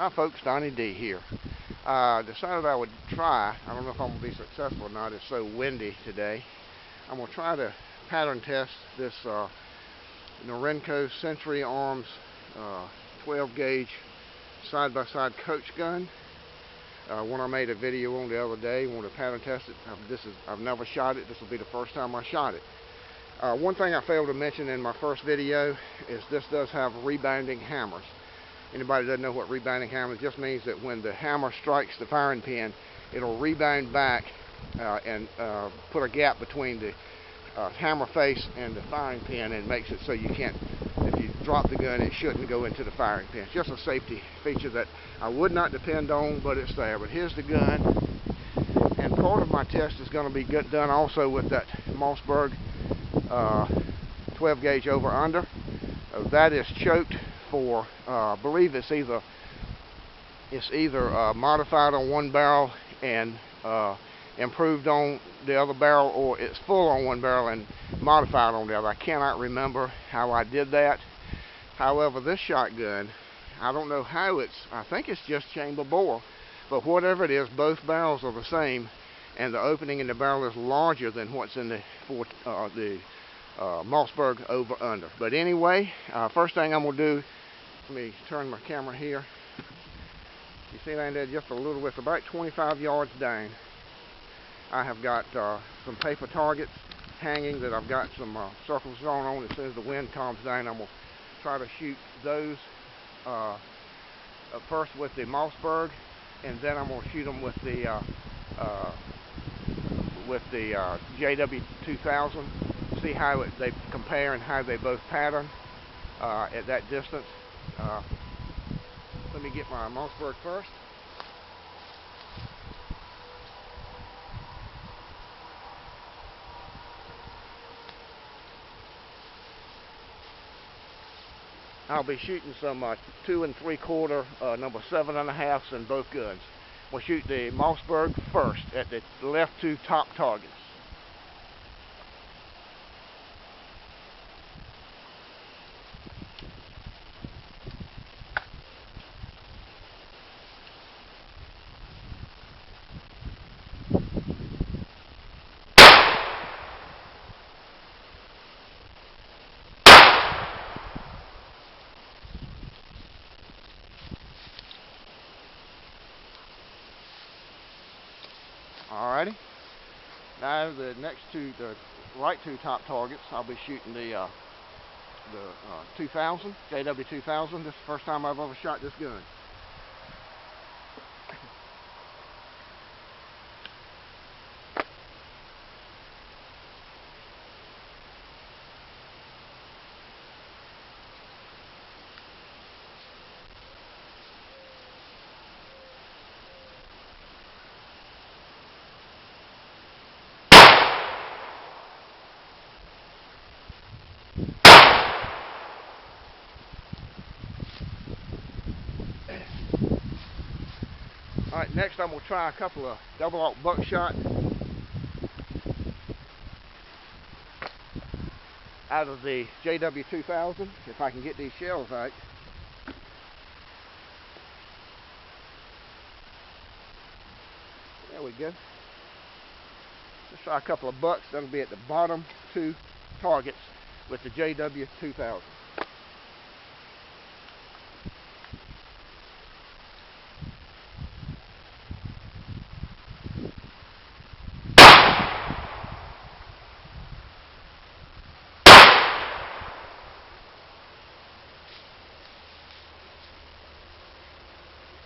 Hi folks, Donnie D here. Decided I would try, I don't know if I'm going to be successful or not, it's so windy today. I'm going to try to pattern test this Norinco Century Arms 12 gauge side-by-side coach gun. One I made a video on the other day, wanted to pattern test it. I've never shot it, this will be the first time I shot it. One thing I failed to mention in my first video is this does have rebounding hammers. Anybody that doesn't know what rebounding hammer just means that when the hammer strikes the firing pin, it'll rebound back and put a gap between the hammer face and the firing pin, and makes it so you can't, if you drop the gun, it shouldn't go into the firing pin. It's just a safety feature that I would not depend on, but it's there. But here's the gun, and part of my test is going to be done also with that Mossberg 12 gauge over under. That is choked for, I believe it's either modified on one barrel and improved on the other barrel, or it's full on one barrel and modified on the other. I cannot remember how I did that. However, this shotgun, I don't know how I think it's just chamber bore, but whatever it is, both barrels are the same, and the opening in the barrel is larger than what's in the Mossberg over under. But anyway, first thing I'm going to do, let me turn my camera here. You see down there just a little bit, about 25 yards down, I have got some paper targets hanging that I've got some circles drawn on. As soon as the wind calms down, I'm going to try to shoot those first with the Mossberg, and then I'm going to shoot them with the JW-2000. See how they compare and how they both pattern at that distance. Let me get my Mossberg first. I'll be shooting some 2 3/4 number 7.5s in both guns. We'll shoot the Mossberg first at the left two top targets. Alrighty. Now the next two, the right two top targets, I'll be shooting the 2000, JW-2000. This is the first time I've ever shot this gun. Alright, next I'm going to try a couple of double-aught buckshot out of the JW-2000, if I can get these shells out. There we go. Let's try a couple of bucks. That'll be at the bottom two targets with the JW-2000.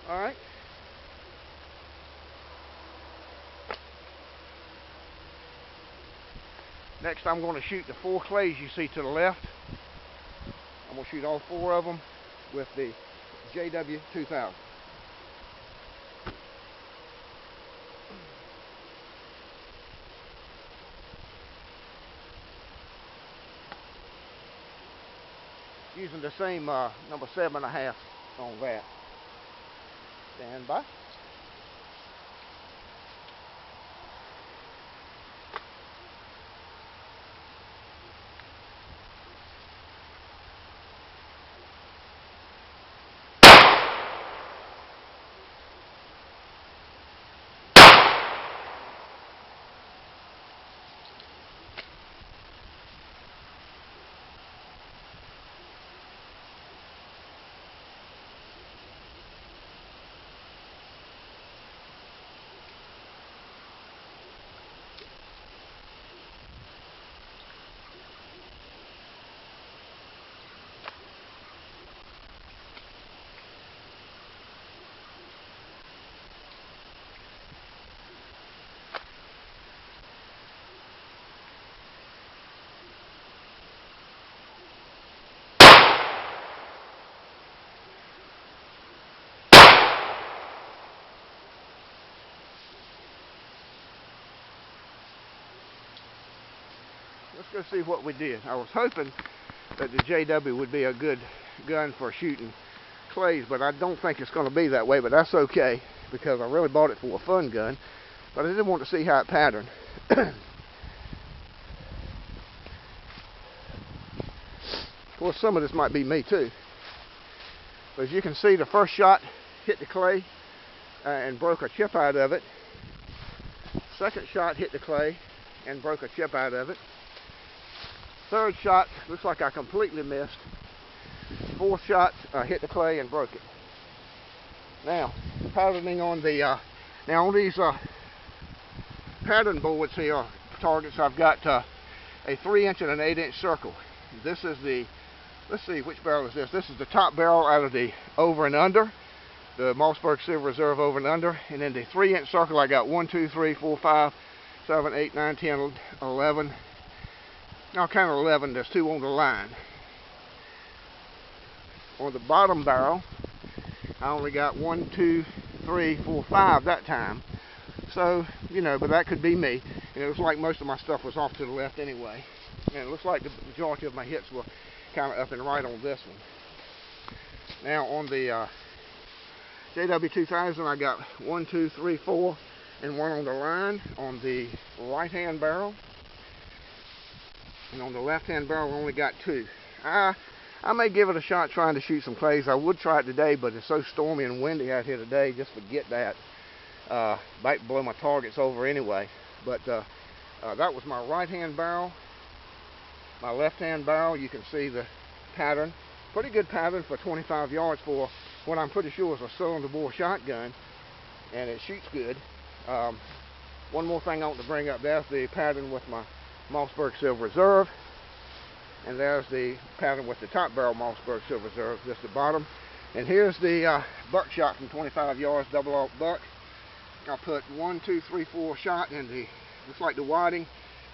Alright. Next I'm going to shoot the 4 clays you see to the left. I'm going to shoot all 4 of them with the JW-2000. Using the same number 7.5 on that. Stand by. let's go see what we did. I was hoping that the JW would be a good gun for shooting clays, but I don't think it's going to be that way, but that's okay, because I really bought it for a fun gun, but I did want to see how it patterned. Of course, some of this might be me too. But as you can see, the first shot hit the clay and broke a chip out of it. Second shot hit the clay and broke a chip out of it. Third shot looks like I completely missed. Fourth shot hit the clay and broke it. Now, patterning on the now on these pattern boards here, targets, I've got a 3-inch and an 8-inch circle. This is the, let's see, which barrel is this? This is the top barrel out of the over and under, the Mossberg Silver Reserve over and under, and then the 3-inch circle I got 1, 2, 3, 4, 5, 7, 8, 9, 10, 11. Now count 11. There's 2 on the line. On the bottom barrel, I only got 1, 2, 3, 4, 5 that time. So, you know, but that could be me. And it looks like most of my stuff was off to the left anyway. And it looks like the majority of my hits were kind of up and right on this one. Now on the JW-2000, I got 1, 2, 3, 4, and 1 on the line on the right-hand barrel. And on the left-hand barrel, I only got 2. I may give it a shot trying to shoot some clays. I would try it today, but it's so stormy and windy out here today, just forget that. Might blow my targets over anyway. But that was my right-hand barrel. My left-hand barrel, you can see the pattern. Pretty good pattern for 25 yards for what I'm pretty sure is a cylinder bore shotgun, and it shoots good. One more thing I want to bring up, there's the pattern with my Mossberg Silver Reserve, and there's the pattern with the top barrel Mossberg Silver Reserve, just the bottom. And here's the buckshot from 25 yards, double aught buck. I put 1, 2, 3, 4 shot in the, looks like the whiting,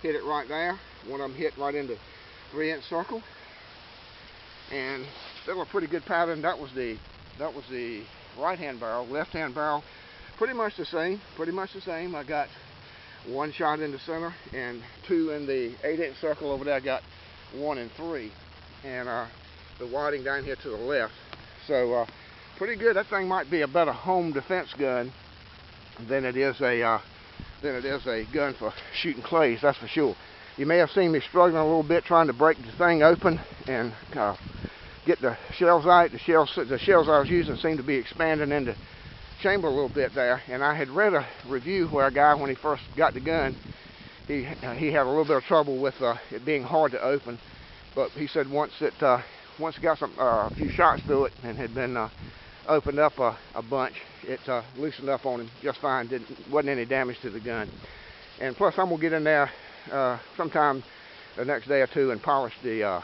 hit it right there. One of them hit right in the 3-inch circle, and still a pretty good pattern. That was the right-hand barrel. Left-hand barrel, pretty much the same. I got 1 shot in the center and 2 in the 8-inch circle over there. I got 1 and 3, and the whiting down here to the left. So pretty good. That thing might be a better home defense gun than it is a gun for shooting clays, that's for sure. You may have seen me struggling a little bit trying to break the thing open and get the shells out. The shells I was using seemed to be expanding into chamber a little bit there, and I had read a review where a guy, when he first got the gun, he had a little bit of trouble with it being hard to open, but he said once it got a few shots through it and had been opened up a bunch, it loosened up on him just fine. Wasn't any damage to the gun. And plus, I'm gonna get in there sometime the next day or two and polish the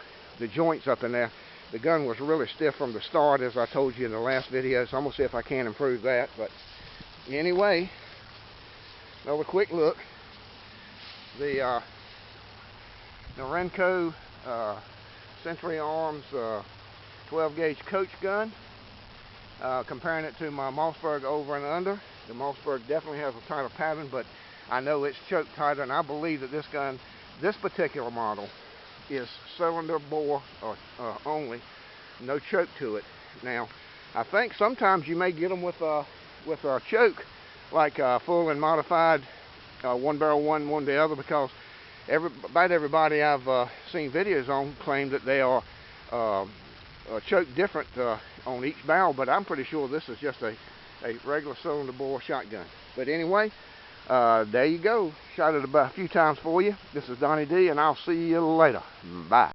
joints up in there. The gun was really stiff from the start, as I told you in the last video, so I'm gonna see if I can improve that. But anyway, another quick look. The Norinco Century Arms 12-gauge coach gun. Comparing it to my Mossberg over and under, the Mossberg definitely has a tighter pattern, but I know it's choke tighter, and I believe that this gun, this particular model, is cylinder bore only, no choke to it. Now, I think sometimes you may get them with a choke, like full and modified, one barrel one the other, because about everybody I've seen videos on claim that they are choke different on each barrel, but I'm pretty sure this is just a regular cylinder bore shotgun. But anyway, there you go. Shot it about a few times for you. This is Donnie D, and I'll see you later. Bye.